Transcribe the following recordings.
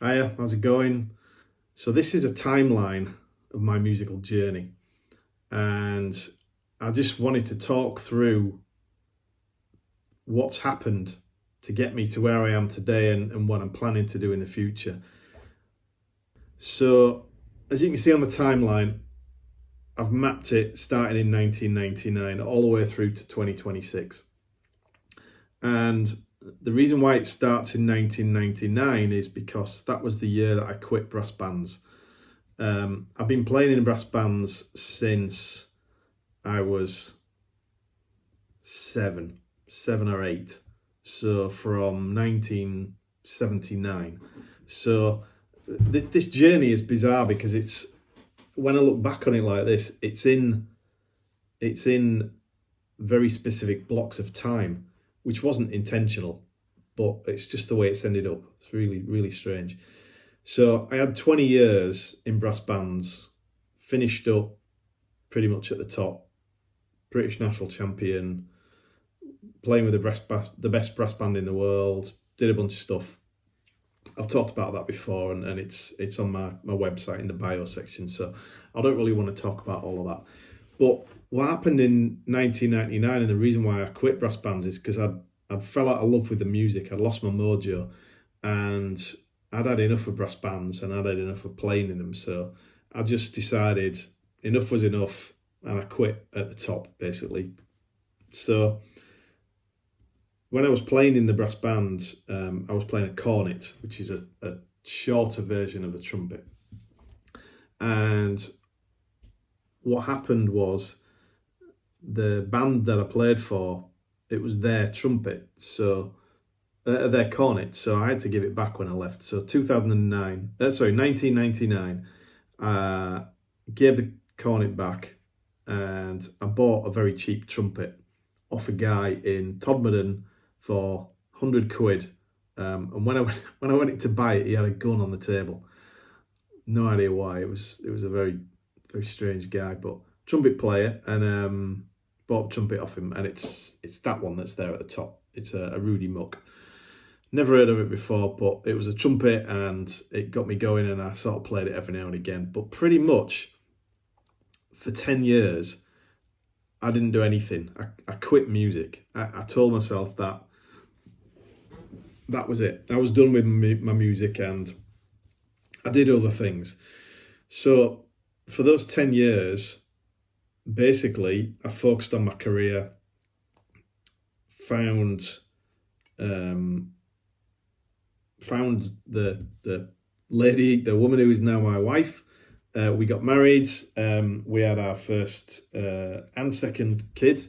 Hiya, how's it going? So this is a timeline of my musical journey, and I just wanted to talk through what's happened to get me to where I am today and what I'm planning to do in the future. So as you can see on the timeline, I've mapped it starting in 1999 all the way through to 2026. And the reason why it starts in 1999 is because that was the year that I quit brass bands. I've been playing in brass bands since I was seven or eight. So from 1979. So this journey is bizarre because it's, when I look back on it like this, it's in very specific blocks of time, which wasn't intentional, but it's just the way it's ended up. It's really, really strange. So I had 20 years in brass bands, finished up pretty much at the top, British national champion, playing with the best brass band in the world, did a bunch of stuff. I've talked about that before, and it's on my website in the bio section, so I don't really want to talk about all of that. But what happened in 1999, and the reason why I quit brass bands, is because I'd fell out of love with the music. I'd lost my mojo, and I'd had enough of brass bands, and I'd had enough of playing in them. So I just decided enough was enough, and I quit at the top, basically. So when I was playing in the brass band, I was playing a cornet, which is a shorter version of the trumpet. And what happened was, the band that I played for, it was their trumpet, so their cornet. So I had to give it back when I left. So 1999, gave the cornet back, and I bought a very cheap trumpet off a guy in Todmorden for 100 quid. And when I went in to buy it, he had a gun on the table. No idea why. It was a very, very strange guy, but trumpet player, and bought the trumpet off him, and it's that one that's there at the top. It's a Rudy Muck. Never heard of it before, but it was a trumpet, and it got me going, and I sort of played it every now and again. But pretty much for 10 years, I didn't do anything. I quit music. I told myself that was it. I was done with my music, and I did other things. So for those 10 years, basically, I focused on my career, found the woman who is now my wife. We got married. We had our first and second kid,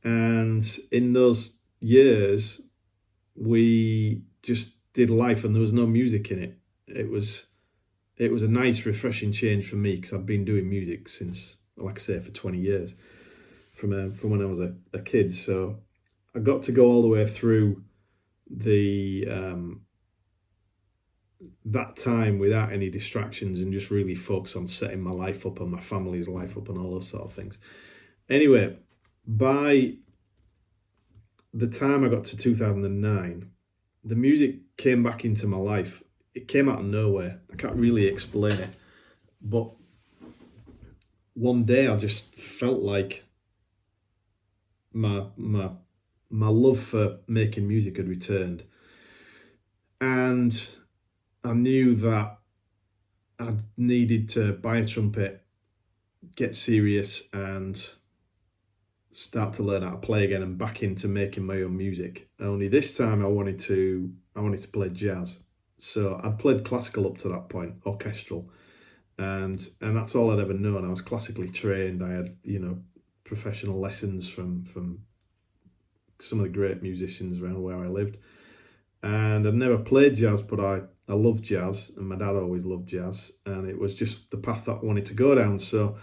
and in those years, we just did life, and there was no music in it. It was a nice, refreshing change for me, because I've been doing music since, like I say, for 20 years, from when I was a kid. So I got to go all the way through the that time without any distractions, and just really focus on setting my life up and my family's life up and all those sort of things. Anyway, by the time I got to 2009, the music came back into my life. It came out of nowhere. I can't really explain it, but one day I just felt like my love for making music had returned, and I knew that I needed to buy a trumpet, get serious, and start to learn how to play again, and back into making my own music. Only this time I wanted to play jazz. So I'd played classical up to that point, orchestral, and that's all I'd ever known. I was classically trained. I had, professional lessons from some of the great musicians around where I lived, and I'd never played jazz, but I love jazz, and my dad always loved jazz, and it was just the path that I wanted to go down. So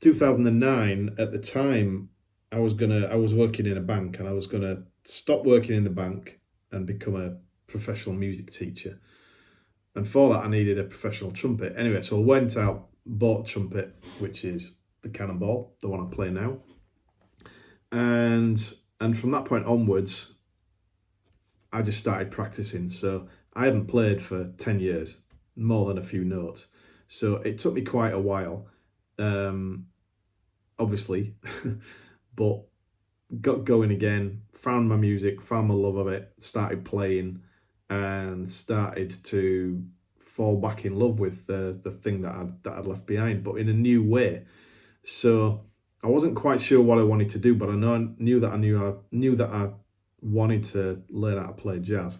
2009, at the time, I was working in a bank, and I was gonna stop working in the bank and become a professional music teacher. And for that, I needed a professional trumpet. Anyway, so I went out, bought a trumpet, which is the Cannonball, the one I play now. And from that point onwards, I just started practicing. So I hadn't played for 10 years, more than a few notes. So it took me quite a while, obviously, but got going again, found my music, found my love of it, started playing, and started to fall back in love with the thing that I'd left behind, but in a new way. So I wasn't quite sure what I wanted to do, but I knew that I wanted to learn how to play jazz.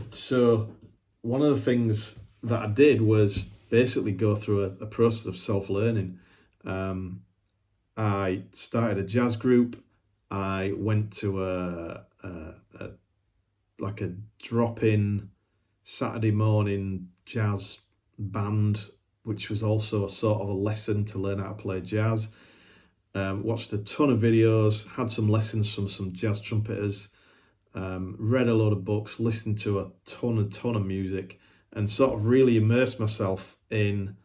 So one of the things that I did was basically go through a process of self-learning. I started a jazz group. I went to a like a drop-in Saturday morning jazz band, which was also a sort of a lesson to learn how to play jazz. Watched a ton of videos, had some lessons from some jazz trumpeters, read a lot of books, listened to a ton of music, and sort of really immersed myself in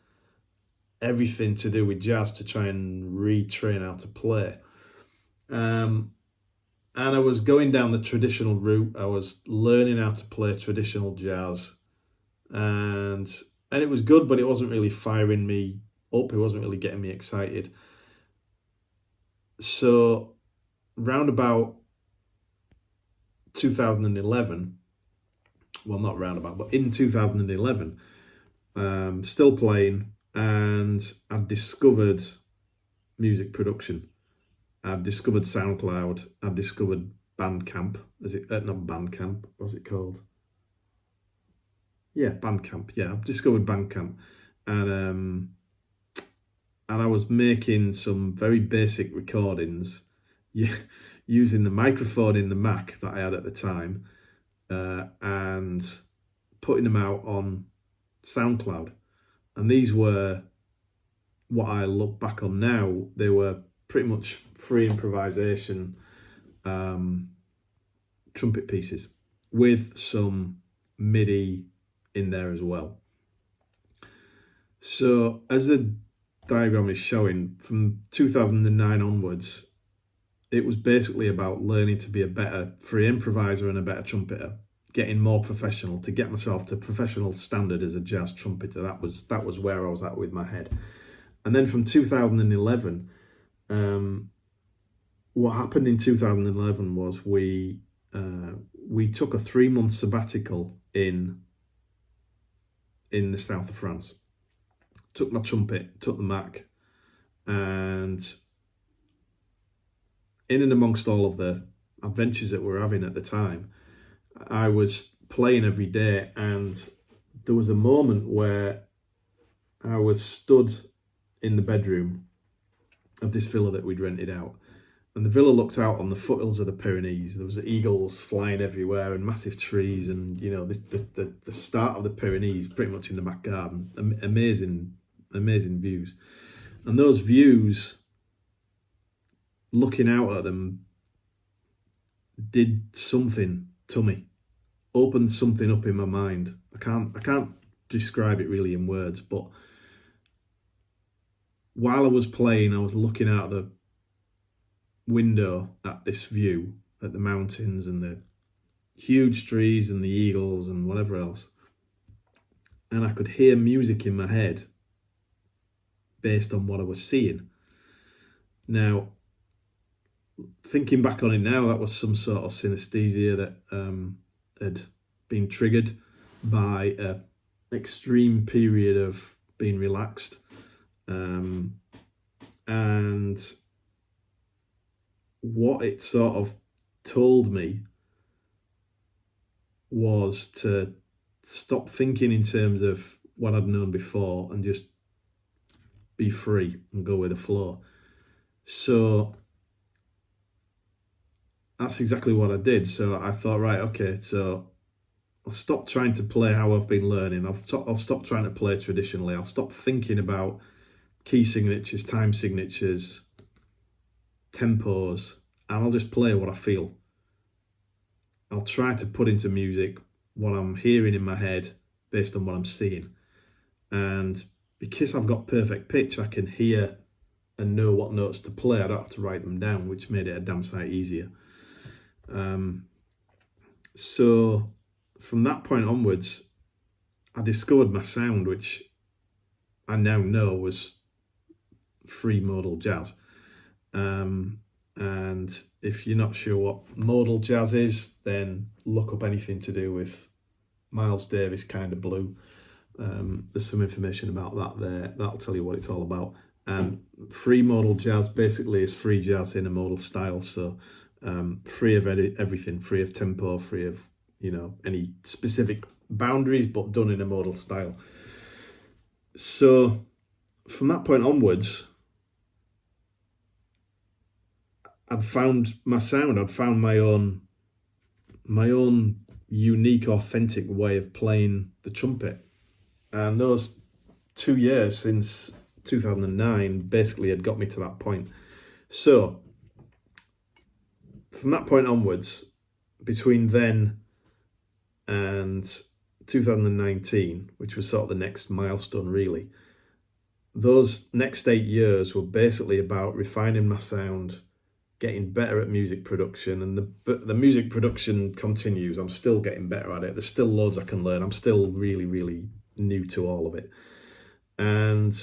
everything to do with jazz to try and retrain how to play. And I was going down the traditional route. I was learning how to play traditional jazz, and it was good, but it wasn't really firing me up. It wasn't really getting me excited. So round about 2011, well, not roundabout, but in 2011, still playing, and I discovered music production. I've discovered SoundCloud. I've discovered Bandcamp. Is it not Bandcamp? What's it called? Yeah, Bandcamp. Yeah, I've discovered Bandcamp, and I was making some very basic recordings, using the microphone in the Mac that I had at the time, and putting them out on SoundCloud. And these were, what I look back on now, they were pretty much free improvisation trumpet pieces with some MIDI in there as well. So as the diagram is showing, from 2009 onwards, it was basically about learning to be a better free improviser and a better trumpeter, getting more professional, to get myself to professional standard as a jazz trumpeter. That was where I was at with my head. And then from 2011, what happened in 2011 was we took a 3-month sabbatical in the south of France. Took my trumpet, took the Mac, and in and amongst all of the adventures that we were having at the time, I was playing every day, and there was a moment where I was stood in the bedroom of this villa that we'd rented out, and the villa looked out on the foothills of the Pyrenees. There was eagles flying everywhere and massive trees, and the start of the Pyrenees pretty much in the back garden. Amazing views, and those views, looking out at them, did something to me, opened something up in my mind. I can't describe it really in words, but while I was playing, I was looking out the window at this view, at the mountains and the huge trees and the eagles and whatever else, and I could hear music in my head based on what I was seeing. Now, thinking back on it now, that was some sort of synesthesia that had been triggered by an extreme period of being relaxed, and what it sort of told me was to stop thinking in terms of what I'd known before and just be free and go with the flow. So that's exactly what I did. So I thought, right, okay, so I'll stop trying to play how I've been learning. I'll stop trying to play traditionally. I'll stop thinking about key signatures, time signatures, tempos, and I'll just play what I feel. I'll try to put into music what I'm hearing in my head based on what I'm seeing. And because I've got perfect pitch, I can hear and know what notes to play. I don't have to write them down, which made it a damn sight easier. So from that point onwards, I discovered my sound, which I now know was free modal jazz. And if you're not sure what modal jazz is, then look up anything to do with Miles Davis kind of blue. There's some information about that there. That'll tell you what it's all about. And free modal jazz basically is free jazz in a modal style. So free of everything, free of tempo, free of, any specific boundaries, but done in a modal style. So from that point onwards, I'd found my sound. I'd found my own unique, authentic way of playing the trumpet. And those 2 years since 2009 basically had got me to that point. So from that point onwards, between then and 2019, which was sort of the next milestone really, those next 8 years were basically about refining my sound, getting better at music production, and the music production continues. I'm still getting better at it. There's still loads I can learn. I'm still really, really new to all of it. And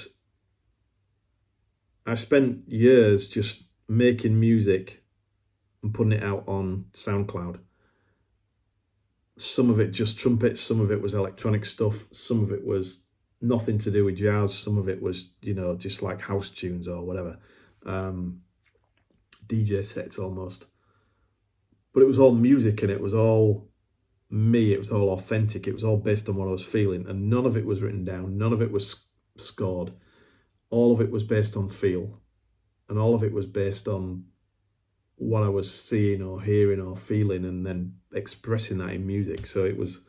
I spent years just making music and putting it out on SoundCloud. Some of it just trumpets, some of it was electronic stuff, some of it was nothing to do with jazz, some of it was, just like house tunes or whatever. DJ sets almost. But it was all music and it was all me, it was all authentic, it was all based on what I was feeling, and none of it was written down, none of it was scored. All of it was based on feel, and all of it was based on what I was seeing or hearing or feeling, and then expressing that in music. So it was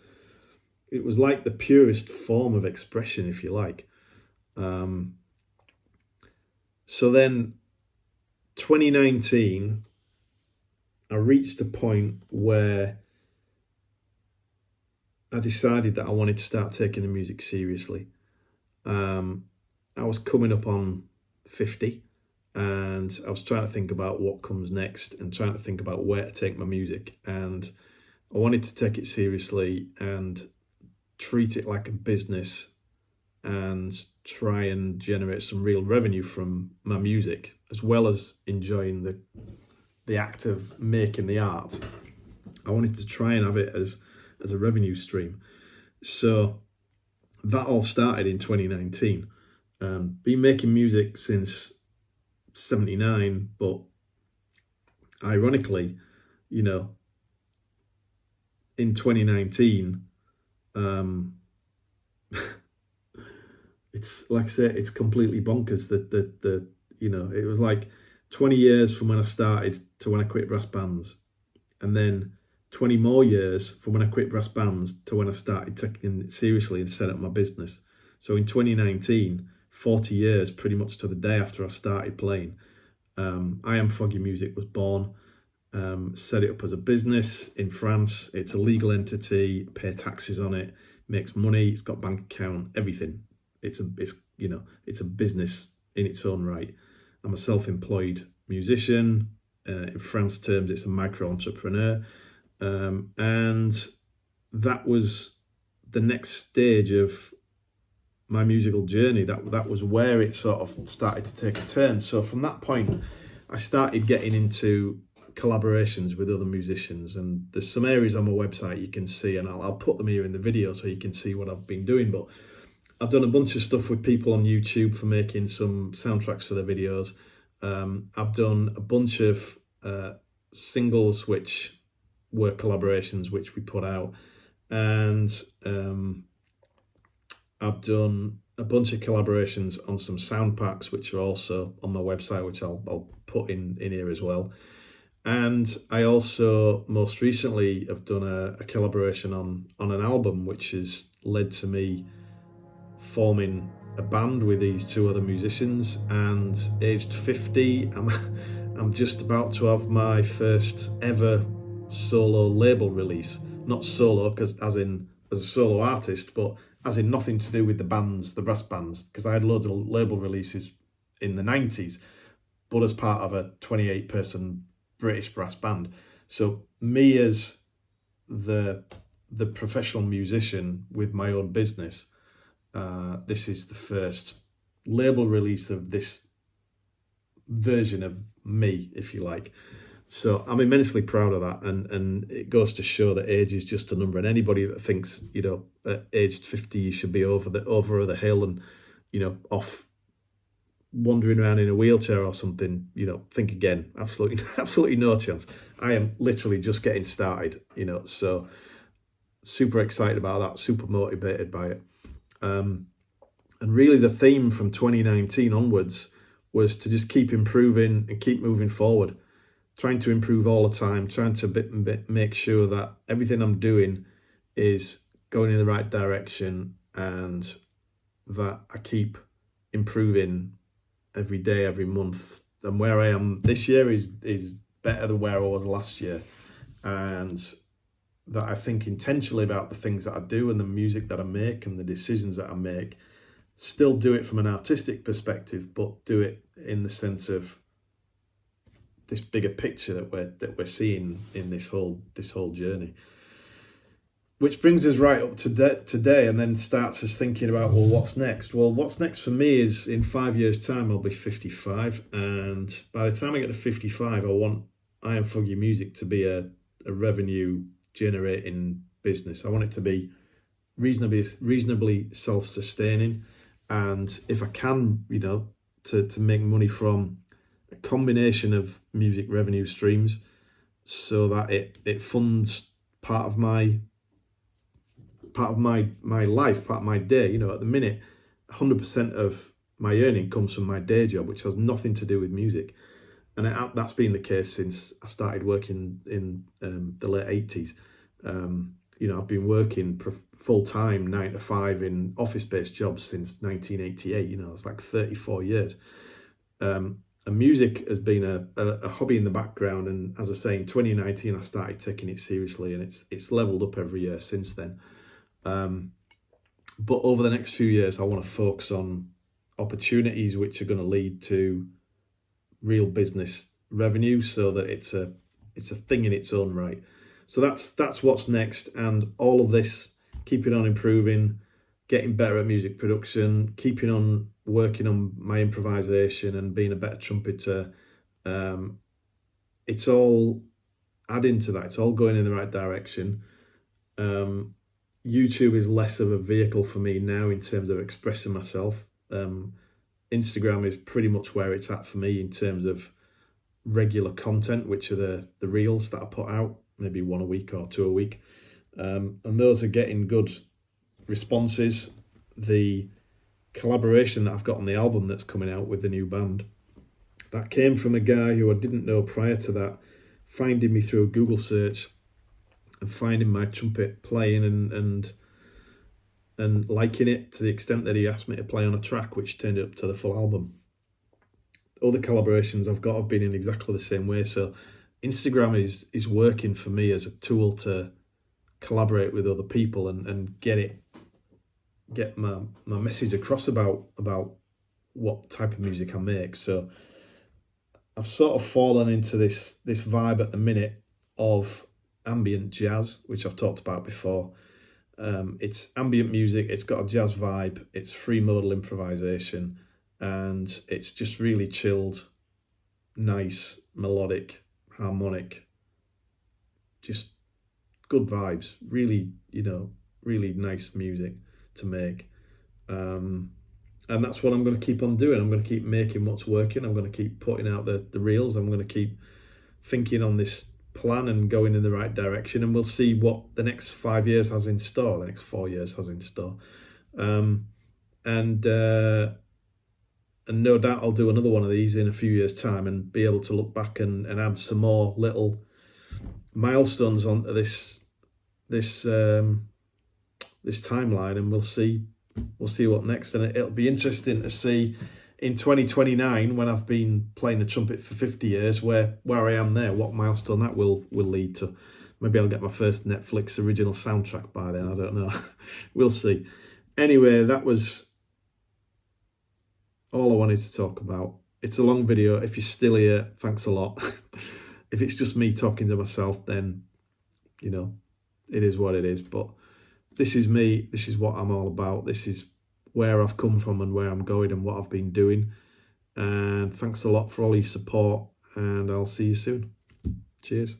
like the purest form of expression, if you like. So then 2019, I reached a point where I decided that I wanted to start taking the music seriously. I was coming up on 50, and I was trying to think about what comes next and trying to think about where to take my music. And I wanted to take it seriously and treat it like a business and try and generate some real revenue from my music, as well as enjoying the act of making the art. I wanted to try and have it as a revenue stream. So that all started in 2019. Been making music since 79, but ironically, in 2019, it's like I say, it's completely bonkers that it was like 20 years from when I started to when I quit brass bands, and then 20 more years from when I quit brass bands to when I started taking it seriously and set up my business. So in 2019, 40 years pretty much to the day after I started playing, I Am Foggy Music was born. Set it up as a business in France. It's a legal entity, pay taxes on it, makes money, it's got bank account, everything. It's a business in its own right. I'm a self-employed musician. In France terms, it's a micro-entrepreneur. And that was the next stage of my musical journey. That was where it sort of started to take a turn. So from that point, I started getting into collaborations with other musicians, and there's some areas on my website you can see, and I'll put them here in the video so you can see what I've been doing. But I've done a bunch of stuff with people on YouTube for making some soundtracks for their videos. I've done a bunch of singles which were collaborations which we put out, and I've done a bunch of collaborations on some sound packs which are also on my website, which I'll put in here as well. And I also most recently have done a collaboration on an album, which has led to me forming a band with these two other musicians. And aged 50, I'm just about to have my first ever solo label release. Not solo, because as a solo artist, but as in nothing to do with the bands, the brass bands, because I had loads of label releases in the 90s, but as part of a 28-person British brass band. So me as the the professional musician with my own business, this is the first label release of this version of me, if you like. So I'm immensely proud of that, and it goes to show that age is just a number. And anybody that thinks, you know, at aged 50 you should be over the hill and, you know, off wandering around in a wheelchair or something, you know, think again. Absolutely, absolutely no chance. I am literally just getting started, you know. So super excited about that, super motivated by it. And really the theme from 2019 onwards was to just keep improving and keep moving forward, trying to improve all the time, trying to make sure that everything I'm doing is going in the right direction and that I keep improving every day, every month. And where I am this year is better than where I was last year. And that I think intentionally about the things that I do and the music that I make and the decisions that I make. Still do it from an artistic perspective, but do it in the sense of this bigger picture that we're seeing in this whole journey. Which brings us right up to today, and then starts us thinking about, well, what's next? Well, what's next for me is in 5 years' time I'll be 55, and by the time I get to 55, I want I Am Foggy Music to be a revenue generating business. I want it to be reasonably self-sustaining. And if I can, you know, to make money from a combination of music revenue streams so that it funds part of my life, part of my day. You know, at the minute, 100% of my earning comes from my day job, which has nothing to do with music. And that's been the case since I started working in the late 80s. You know, I've been working full-time 9 to 5 in office-based jobs since 1988. You know, it's like 34 years. And music has been a hobby in the background. And as I say, in 2019, I started taking it seriously, and it's leveled up every year since then. But over the next few years, I want to focus on opportunities which are going to lead to real business revenue, so that it's a thing in its own right. So that's what's next, and all of this, keeping on improving, getting better at music production, keeping on working on my improvisation and being a better trumpeter. It's all adding to that. It's all going in the right direction. YouTube is less of a vehicle for me now in terms of expressing myself. Instagram is pretty much where it's at for me in terms of regular content, which are the reels that I put out, maybe 1 a week or 2 a week. And those are getting good responses. The collaboration that I've got on the album that's coming out with the new band, that came from a guy who I didn't know prior to that, finding me through a Google search and finding my trumpet playing and liking it to the extent that he asked me to play on a track, which turned up to the full album. Other collaborations I've got have been in exactly the same way. So Instagram is working for me as a tool to collaborate with other people and get my message across about what type of music I make. So I've sort of fallen into this vibe at the minute of ambient jazz, which I've talked about before. It's ambient music, it's got a jazz vibe, it's free modal improvisation, and it's just really chilled, nice, melodic, harmonic, just good vibes. Really, you know, really nice music to make. And that's what I'm going to keep on doing. I'm going to keep making what's working. I'm going to keep putting out the reels. I'm going to keep thinking on this plan and going in the right direction, and we'll see what the next 5 years has in store, the next 4 years has in store. And no doubt I'll do another one of these in a few years' time and be able to look back and add some more little milestones onto this timeline, and we'll see what next. And it'll be interesting to see in 2029, when I've been playing the trumpet for 50 years, where I am there, what milestone that will lead to. Maybe I'll get my first Netflix original soundtrack by then, I don't know. We'll see. Anyway, that was all I wanted to talk about. It's a long video. If you're still here, thanks a lot. If it's just me talking to myself, then, you know, it is what it is. But this is me. This is what I'm all about. This is where I've come from and where I'm going and what I've been doing. And thanks a lot for all your support, and I'll see you soon. Cheers.